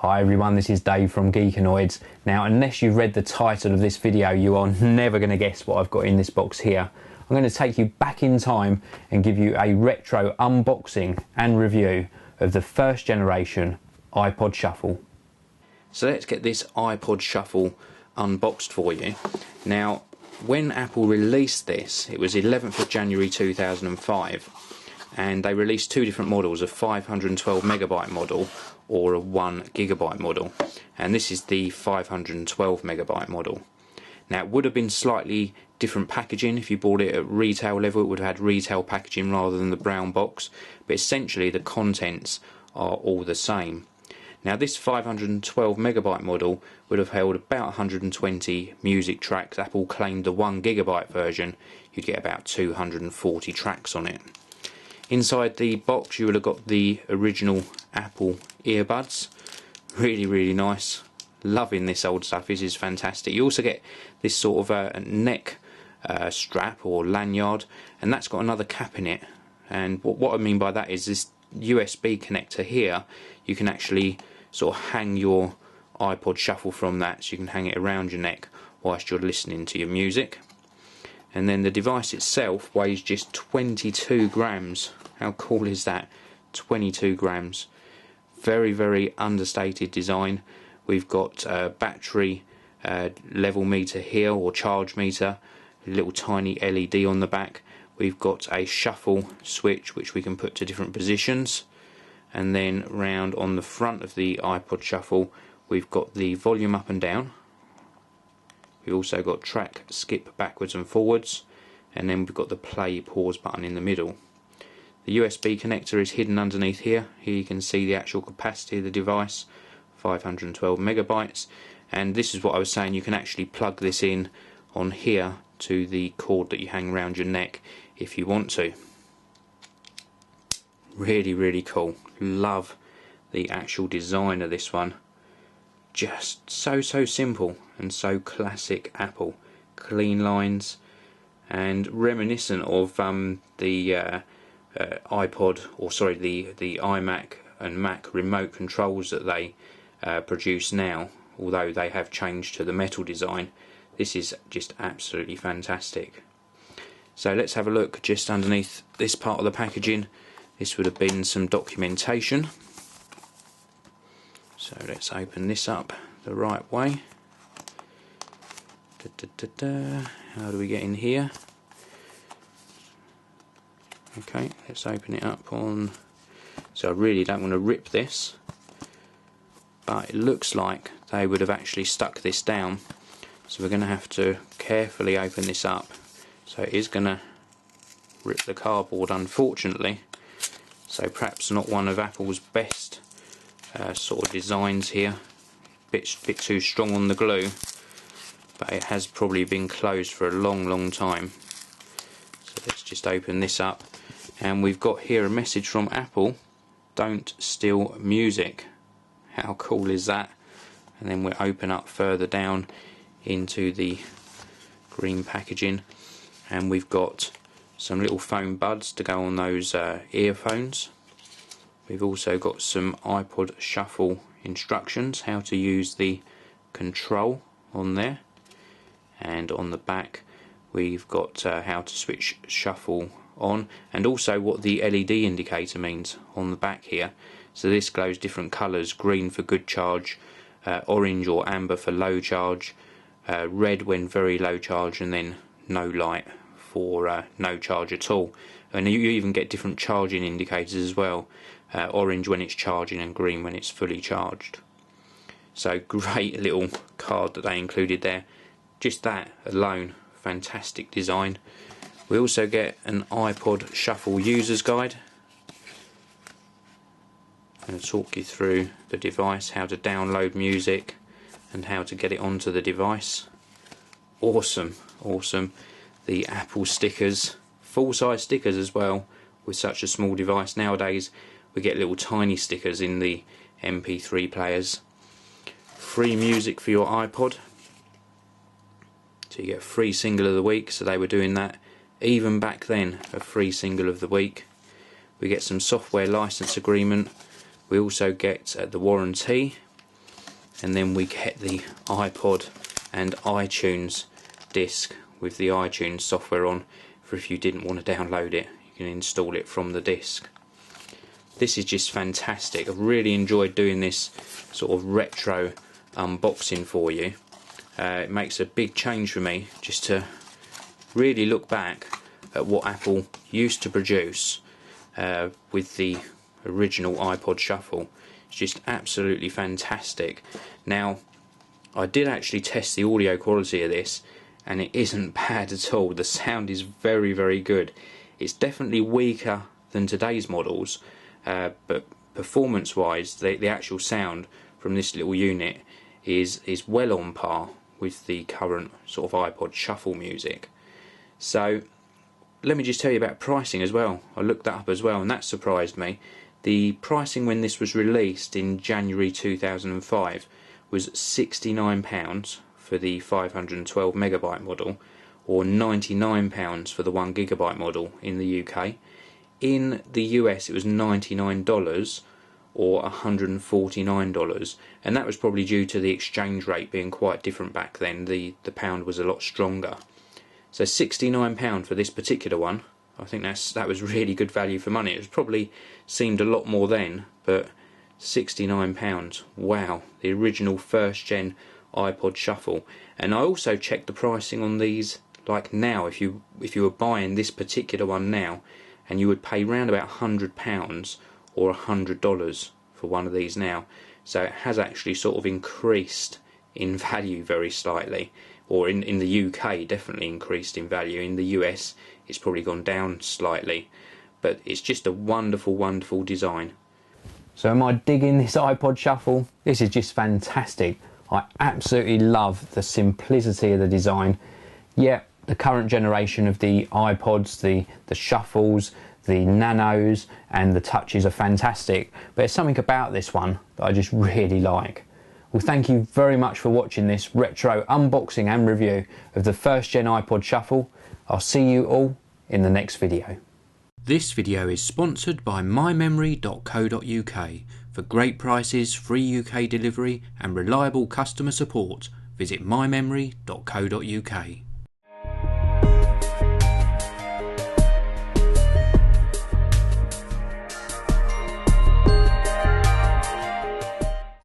Hi everyone, this is Dave from Geekanoids. Now, unless you've read the title of this video, you are never going to guess what I've got in this box here. I'm going to take you back in time and give you a retro unboxing and review of the first generation iPod Shuffle. So let's get this iPod Shuffle unboxed for you. Now, when Apple released this, it was 11th of January 2005, and they released two different models, a 512 megabyte model or a 1 gigabyte model, and this is the 512 megabyte model. Now, it would have been slightly different packaging if you bought it at retail level. It would have had retail packaging rather than the brown box, but essentially the contents are all the same. Now, this 512 megabyte model would have held about 120 music tracks. Apple claimed the 1 gigabyte version you'd get about 240 tracks on it. Inside the box you would have got the original Apple earbuds. Really nice. Loving this old stuff. This is fantastic. You also get this sort of a neck strap or lanyard, and that's got another cap in it. And what I mean by that is this USB connector here. You can actually sort of hang your iPod Shuffle from that, so you can hang it around your neck whilst you're listening to your music. And then the device itself weighs just 22 grams. How cool is that? 22 grams. Very understated design. We've got a battery level meter here, or charge meter, a little tiny LED on the back. We've got a shuffle switch which we can put to different positions, and then round on the front of the iPod Shuffle we've got the volume up and down. We've also got track skip backwards and forwards, and then we've got the play pause button in the middle. The USB connector is hidden underneath here. Here you can see the actual capacity of the device, 512 megabytes, and this is what I was saying, you can actually plug this in on here to the cord that you hang around your neck if you want to. Really cool. Love the actual design of this one. Just so simple and so classic Apple. Clean lines and reminiscent of the iPod, or sorry, the iMac and Mac remote controls that they produce now. Although they have changed to the metal design, this is just absolutely fantastic. So let's have a look just underneath this part of the packaging. This would have been some documentation. So let's open this up the right way. How do we get in here? Okay, let's open it up on... So I really don't want to rip this, but it looks like they would have actually stuck this down. So we're going to have to carefully open this up. So it is going to rip the cardboard, unfortunately. So perhaps not one of Apple's best sort of designs here. Bit too strong on the glue, but it has probably been closed for a long time. So let's just open this up, and we've got here a message from Apple: don't steal music. How cool is that? And then we'll open up further down into the green packaging, and we've got some little foam buds to go on those earphones. We've also got some iPod Shuffle instructions, how to use the control on there, and on the back we've got how to switch Shuffle on, and also what the LED indicator means on the back here. So this glows different colours: green for good charge, orange or amber for low charge, red when very low charge, and then no light for no charge at all. And you even get different charging indicators as well, orange when it's charging and green when it's fully charged. So great little card that they included there. Just that alone, fantastic design. We also get an iPod Shuffle user's guide. I'm going to talk you through the device, how to download music and how to get it onto the device. Awesome. The Apple stickers, full-size stickers as well, with such a small device. Nowadays we get little tiny stickers in the MP3 players. Free music for your iPod, so you get a free single of the week. So they were doing that even back then, a free single of the week. We get some software license agreement. We also get the warranty, and then we get the iPod and iTunes disc with the iTunes software on, for if you didn't want to download it, you can install it from the disc. This is just fantastic. I've really enjoyed doing this sort of retro unboxing for you. It makes a big change for me just to really look back at what Apple used to produce with the original iPod Shuffle. It's just absolutely fantastic. Now, I did actually test the audio quality of this, and it isn't bad at all. The sound is very, very good. It's definitely weaker than today's models, but performance-wise, the actual sound from this little unit is well on par with the current sort of iPod Shuffle music. So let me just tell you about pricing as well. I looked that up as well, and that surprised me. The pricing when this was released in January 2005 was £69 for the 512 megabyte model, or £99 for the 1 gigabyte model in the UK. In the US it was $99 or $149, and that was probably due to the exchange rate being quite different back then. The pound was a lot stronger. So £69 for this particular one, I think that was really good value for money. It was probably seemed a lot more then, but £69, wow, the original first gen iPod Shuffle. And I also checked the pricing on these, like now, if you were buying this particular one now, and you would pay round about £100 or $100 for one of these now. So it has actually sort of increased in value very slightly, or in the UK definitely increased in value. In the US it's probably gone down slightly, but it's just a wonderful, wonderful design. So am I digging this iPod Shuffle? This is just fantastic. I absolutely love the simplicity of the design. Yeah, the current generation of the iPods, the Shuffles, the Nanos and the Touches are fantastic, but there's something about this one that I just really like. Well, thank you very much for watching this retro unboxing and review of the first gen iPod Shuffle. I'll see you all in the next video. This video is sponsored by mymemory.co.uk. For great prices, free UK delivery and reliable customer support, visit mymemory.co.uk.